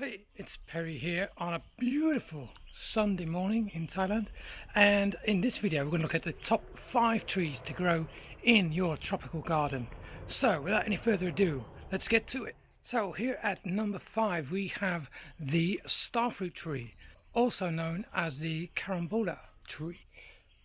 Hey, it's Perry here on a beautiful Sunday morning in Thailand, and in this video we're going to look at the top 5 trees to grow in your tropical garden. So without any further ado, let's get to it. So here at number 5 we have the Starfruit tree, also known as the Carambola tree.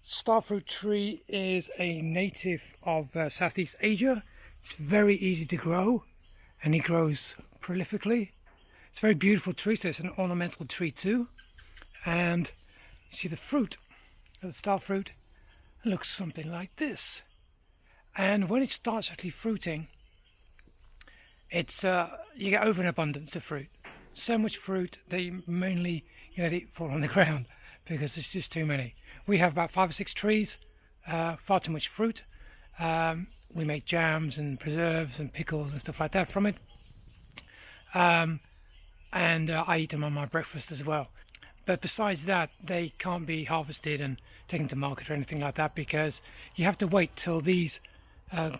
Starfruit tree is a native of Southeast Asia. It's very easy to grow and it grows prolifically. It's a very beautiful tree, so it's an ornamental tree too. And you see the fruit of the starfruit looks something like this. And when it starts actually fruiting, it's you get over an abundance of fruit. So much fruit that you mainly let it fall on the ground because there's just too many. We have about 5 or 6 trees, far too much fruit. We make jams and preserves and pickles and stuff like that from it. And I eat them on my breakfast as well. But besides that, they can't be harvested and taken to market or anything like that because you have to wait till these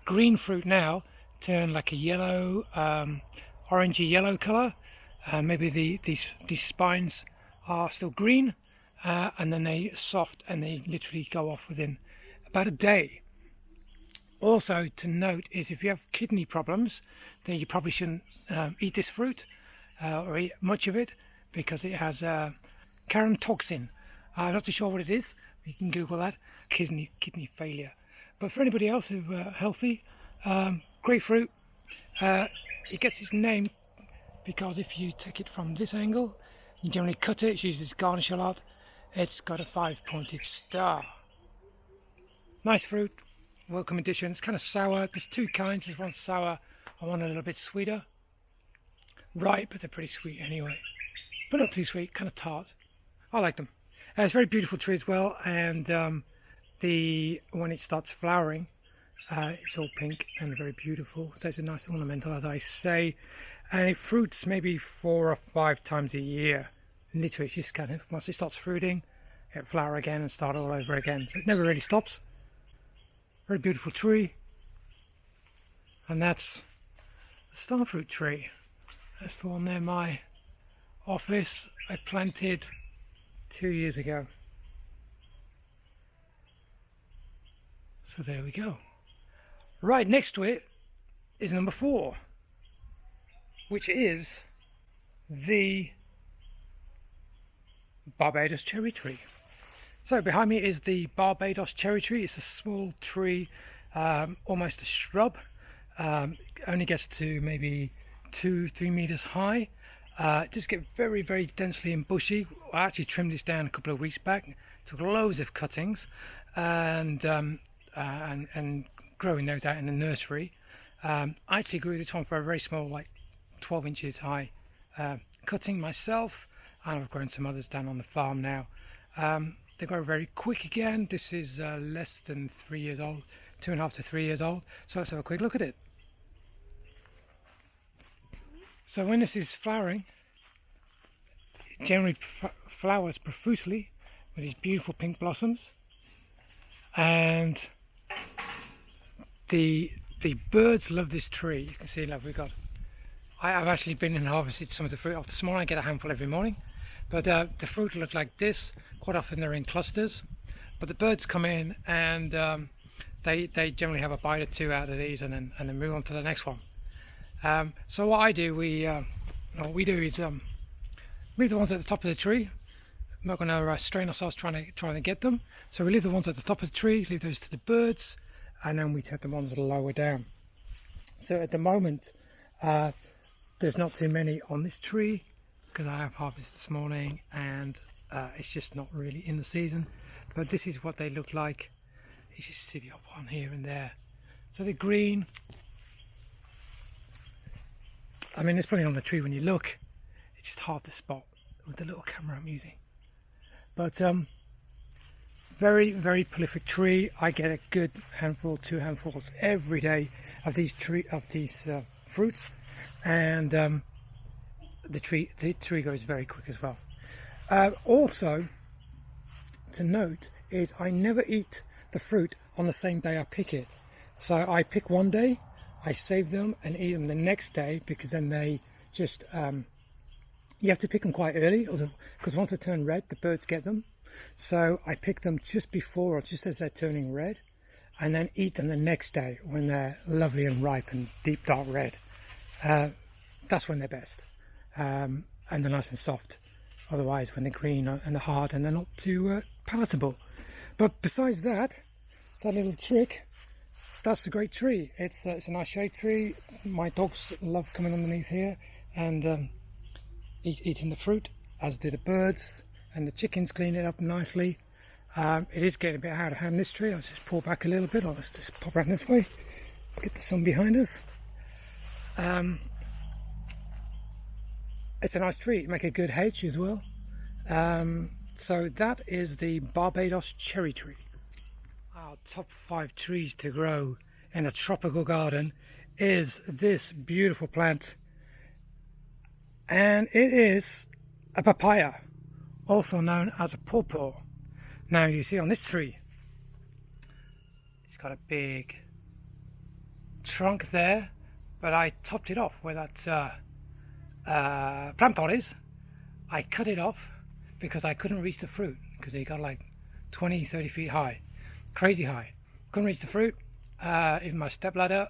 green fruit now turn like a yellow, orangey yellow colour. Maybe these spines are still green, and then they soft and they literally go off within about a day. Also to note is if you have kidney problems, then you probably shouldn't eat this fruit. Or eat much of it because it has carotoxin. I'm not too sure what it is. You can Google that. Kidney failure. But for anybody else who are healthy, great fruit. It gets its name because if you take it from this angle, you generally cut it. It's used as garnish a lot. It's got a 5-pointed star. Nice fruit. Welcome addition. It's kind of sour. There's 2 kinds. There's one sour and one a little bit sweeter. Right, but they're pretty sweet anyway, but not too sweet, kind of tart. I like them. It's a very beautiful tree as well, and when it starts flowering, it's all pink and very beautiful. So it's a nice ornamental, as I say, and it fruits maybe 4 or 5 times a year. Literally, it's just kind of once it starts fruiting, it'll flower again and start all over again. So it never really stops. Very beautiful tree, and that's the starfruit tree. That's the one there, my office. I planted 2 years ago. So there we go. Right next to it is number 4, which is the Barbados Cherry tree. So behind me is the Barbados Cherry tree. It's a small tree, almost a shrub. Only gets to maybe 2-3 meters high. Just get very, very densely and bushy. I actually trimmed this down a couple of weeks back. Took loads of cuttings and growing those out in the nursery. I actually grew this one for a very small, like 12 inches high cutting myself, and I've grown some others down on the farm now. They grow very quick again. This is less than 3 years old, 2.5 to 3 years old. So let's have a quick look at it. So when this is flowering, it generally flowers profusely with these beautiful pink blossoms, and the birds love this tree. You can see, look, I've actually been and harvested some of the fruit off this morning. I get a handful every morning, but the fruit look like this. Quite often they're in clusters, but the birds come in and they generally have a bite or 2 out of these and then move on to the next one. So what I do, what we do is leave the ones at the top of the tree. I'm not going to strain ourselves trying to get them. So we leave the ones at the top of the tree, leave those to the birds, and then we take the ones that are lower down. So at the moment, there's not too many on this tree because I have harvested this morning, and it's just not really in the season. But this is what they look like. You just see the odd one here and there. So they're green. I mean, there's plenty on the tree when you look. It's just hard to spot with the little camera I'm using. But very, very prolific tree. I get a good handful, 2 handfuls every day of these fruits, and the tree grows very quick as well. Also, to note is I never eat the fruit on the same day I pick it. So I pick one day, I save them and eat them the next day, because then they just You have to pick them quite early, because once they turn red, the birds get them. So I pick them just before or just as they're turning red, and then eat them the next day when they're lovely and ripe and deep dark red. That's when they're best, and they're nice and soft. Otherwise, when they're green and they're hard and they're not too palatable. But besides that, that little trick, that's a great tree. It's a nice shade tree. My dogs love coming underneath here and eating the fruit, as do the birds, and the chickens clean it up nicely. It is getting a bit out of hand, this tree. I'll just pull back a little bit, or let's just pop around this way, get the sun behind us. It's a nice tree. Make a good hedge as well. So that is the Barbados Cherry tree. Our top 5 trees to grow in a tropical garden is this beautiful plant, and it is a papaya, also known as a paw paw. Now you see on this tree, it's got a big trunk there, but I topped it off where that plant pot is. I cut it off because I couldn't reach the fruit, because it got like 20-30 feet high, crazy high. Couldn't reach the fruit. Even my stepladder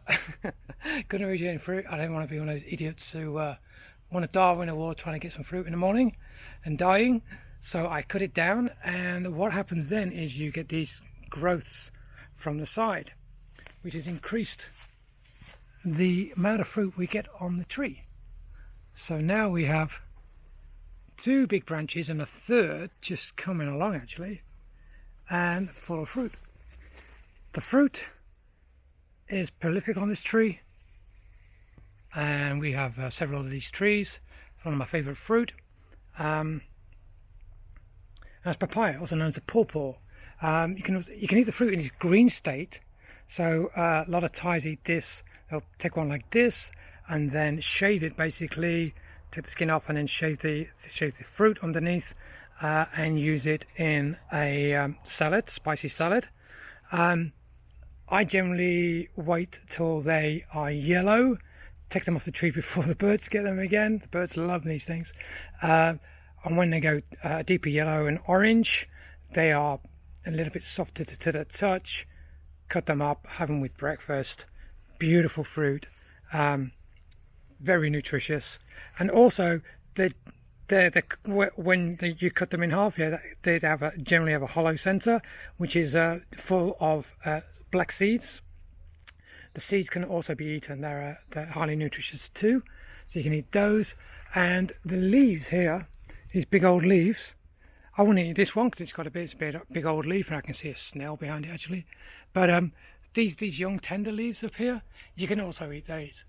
couldn't reach any fruit. I don't want to be one of those idiots who want to dive in the wall trying to get some fruit in the morning and dying. So I cut it down, and what happens then is you get these growths from the side, which has increased the amount of fruit we get on the tree. So now we have 2 big branches and a third just coming along actually, and full of fruit. The fruit is prolific on this tree, and we have several of these trees. One of my favourite fruit. That's papaya, also known as a paw paw. You can eat the fruit in its green state. So a lot of Thais eat this. They'll take one like this and then shave it, basically take the skin off and then shave the fruit underneath, and use it in a salad, spicy salad. I generally wait till they are yellow, take them off the tree before the birds get them again. The birds love these things. And when they go deeper yellow and orange, they are a little bit softer to the touch. Cut them up, have them with breakfast. Beautiful fruit, very nutritious, and also when you cut them in half, they generally have a hollow center, which is full of black seeds. The seeds can also be eaten. They're highly nutritious too, so you can eat those. And the leaves here, these big old leaves, I wouldn't eat this one because it's got a big old leaf, and I can see a snail behind it actually. But these young tender leaves up here, you can also eat these.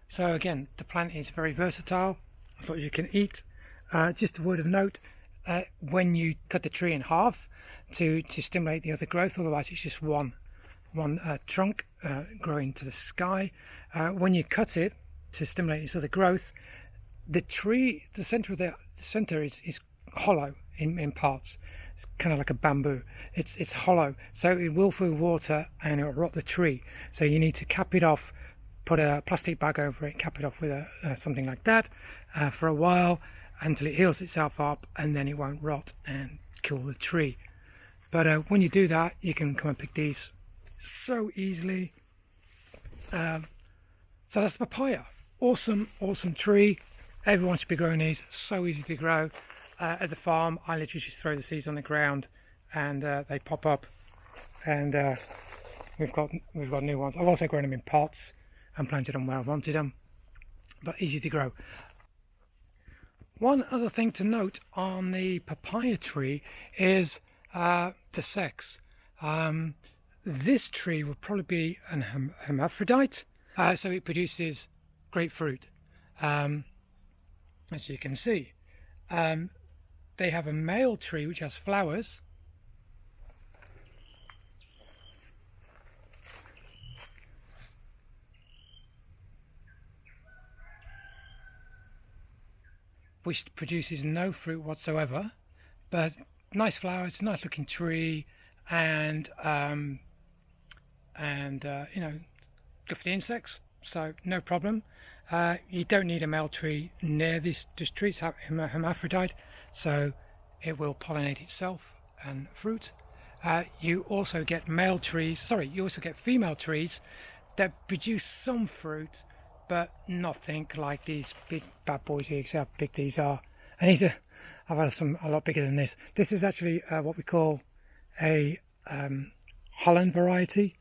So again, the plant is very versatile. That's what you can eat. Just a word of note, when you cut the tree in half to stimulate the other growth, otherwise it's just one trunk growing to the sky. When you cut it to stimulate this other growth, the center is hollow in parts. It's kind of like a bamboo. It's hollow, so it will fill water and it will rot the tree. So you need to cap it off, put a plastic bag over it, cap it off with something like that for a while until it heals itself up, and then it won't rot and kill the tree. But when you do that, you can come and pick these so easily. So that's the papaya. Awesome tree. Everyone should be growing these. So easy to grow. At the farm, I literally just throw the seeds on the ground and they pop up, and we've got new ones. I've also grown them in pots and planted them where I wanted them, but easy to grow. One other thing to note on the papaya tree is the sex. This tree will probably be an hermaphrodite, so it produces grapefruit, as you can see. They have a male tree which has flowers, which produces no fruit whatsoever, but nice flowers, nice looking tree, and you know, good for the insects, so no problem. You don't need a male tree near this tree. It's hermaphrodite, so it will pollinate itself and fruit. You also get male trees, sorry, you also get female trees that produce some fruit, but nothing like these big bad boys here. See how big these are. And these are, I've had some a lot bigger than this. This is actually what we call a Holland variety.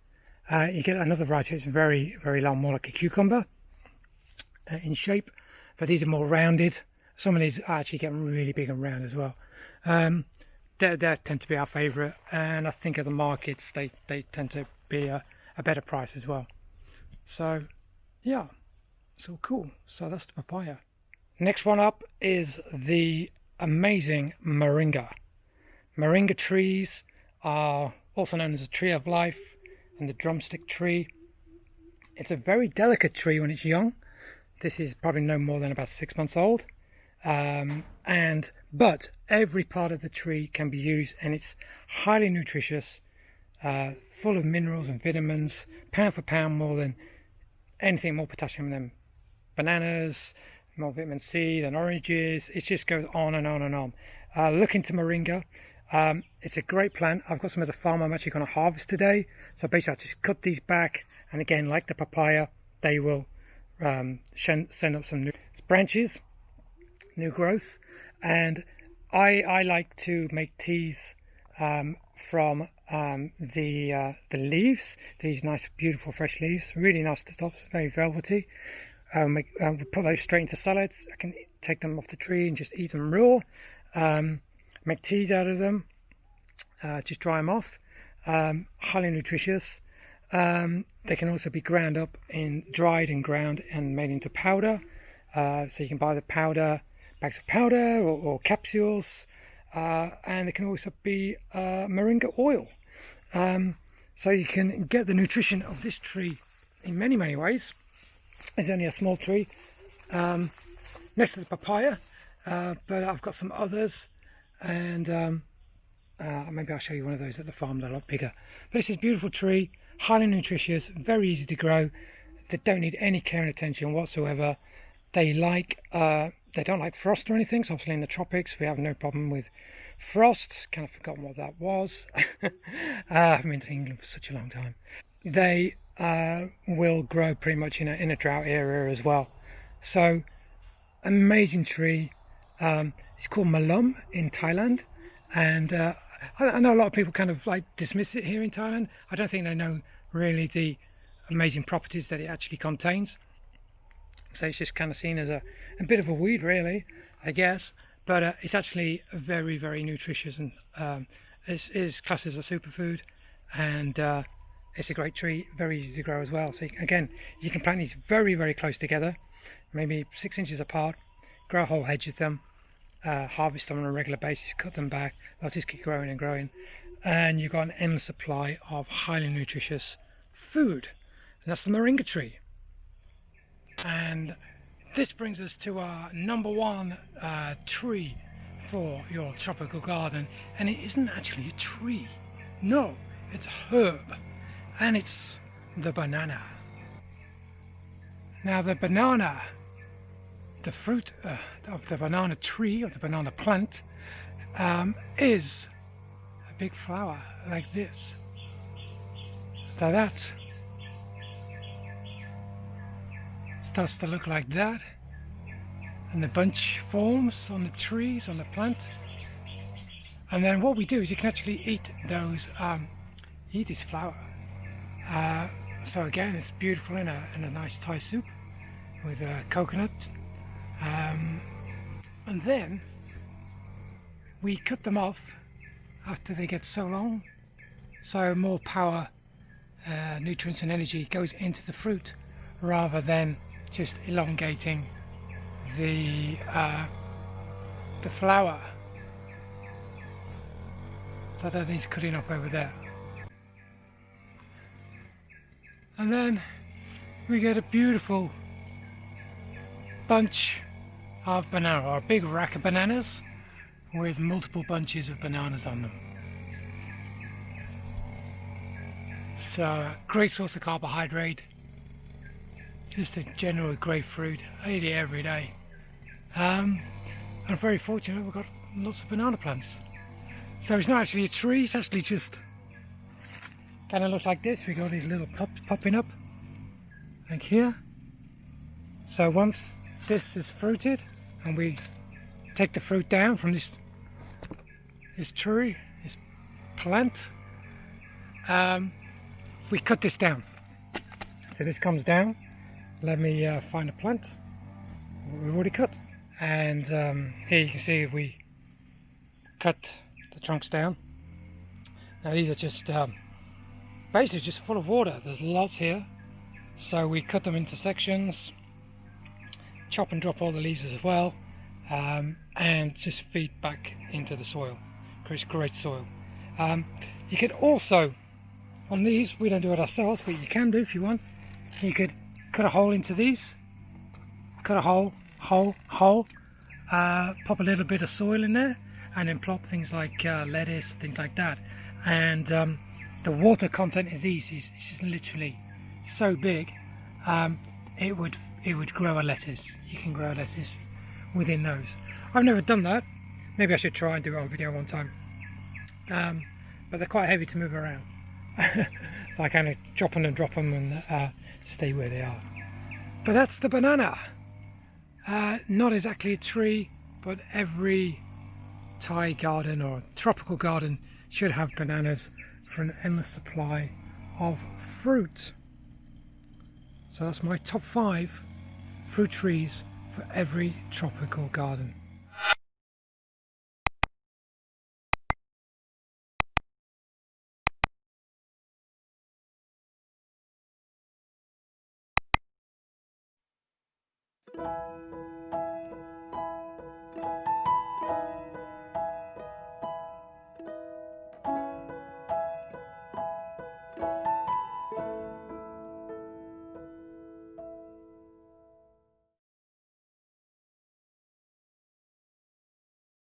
You get another variety that's very, very long, more like a cucumber in shape, but these are more rounded. Some of these actually get really big and round as well. They tend to be our favourite, and I think at the markets they tend to be a better price as well. So yeah, it's all cool. So that's the papaya. Next one up is the amazing Moringa. Moringa trees are also known as the tree of life and the drumstick tree. It's a very delicate tree when it's young. This is probably no more than about 6 months old. But every part of the tree can be used, and it's highly nutritious, full of minerals and vitamins, pound for pound more than anything, more potassium than bananas, more vitamin C than oranges. It just goes on and on and on. Look into Moringa. It's a great plant. I've got some at the farm I'm actually going to harvest today. So basically I just cut these back, and again, like the papaya, they will send up some new branches, new growth. And I like to make teas from the leaves, these nice beautiful fresh leaves, really nice to top, very velvety. We put those straight into salads. I can take them off the tree and just eat them raw. Make teas out of them, just dry them off. Highly nutritious. They can also be ground up dried and ground and made into powder. So you can buy the powder, bags of powder or capsules, and they can also be moringa oil. So you can get the nutrition of this tree in many, many ways. It's only a small tree next to the papaya, but I've got some others, and maybe I'll show you one of those at the farm. They're a lot bigger. But this is a beautiful tree, highly nutritious, very easy to grow. They don't need any care and attention whatsoever. They don't like frost or anything, so obviously in the tropics we have no problem with frost. Kind of forgotten what that was. I haven't been to England for such a long time. They will grow pretty much in a drought area as well. So amazing tree. It's called Malum in Thailand, and I know a lot of people kind of like dismiss it here in Thailand. I don't think they know really the amazing properties that it actually contains. So it's just kind of seen as a bit of a weed, really, I guess. But it's actually very, very nutritious, and is classed as a superfood, and it's a great tree, very easy to grow as well. So again, you can plant these very, very close together, maybe 6 inches apart, grow a whole hedge of them, harvest them on a regular basis, cut them back, they'll just keep growing and growing, and you've got an endless supply of highly nutritious food. And that's the moringa tree. And this brings us to our number one tree for your tropical garden, and it isn't actually a tree. No, it's a herb, and it's the banana. Now the banana, the fruit of the banana tree, or the banana plant, is a big flower like this. Now that starts to look like that, and the bunch forms on the trees, on the plant. And then what we do is you can actually eat those, eat this flower. So again, it's beautiful in a nice Thai soup with coconut. And then we cut them off after they get so long, so more power, nutrients and energy goes into the fruit rather than just elongating the flower. So that needs cutting off over there. And then we get a beautiful bunch of banana, or a big rack of bananas with multiple bunches of bananas on them. So great source of carbohydrate, just a general grapefruit. I eat it every day. I'm very fortunate we've got lots of banana plants. So it's not actually a tree, it's actually just kind of looks like this. We got these little pops popping up like here. So once this is fruited and we take the fruit down from this tree, this plant, we cut this down. So this comes down. Let me find a plant we've already cut. And here you can see we cut the trunks down. Now these are just basically just full of water. There's lots here, so we cut them into sections, chop and drop all the leaves as well, and just feed back into the soil. Creates great soil. You could also, on these, we don't do it ourselves, but you can do if you want. You could cut a hole into these, cut a hole, pop a little bit of soil in there, and then plop things like lettuce, things like that. And the water content is easy. It's just literally so big. It would grow a lettuce. You can grow a lettuce within those. I've never done that. Maybe I should try and do it on video one time. But they're quite heavy to move around. So I kind of drop them and drop them and stay where they are. But that's the banana. Not exactly a tree, but every Thai garden or tropical garden should have bananas for an endless supply of fruit. So that's my top 5 fruit trees for every tropical garden.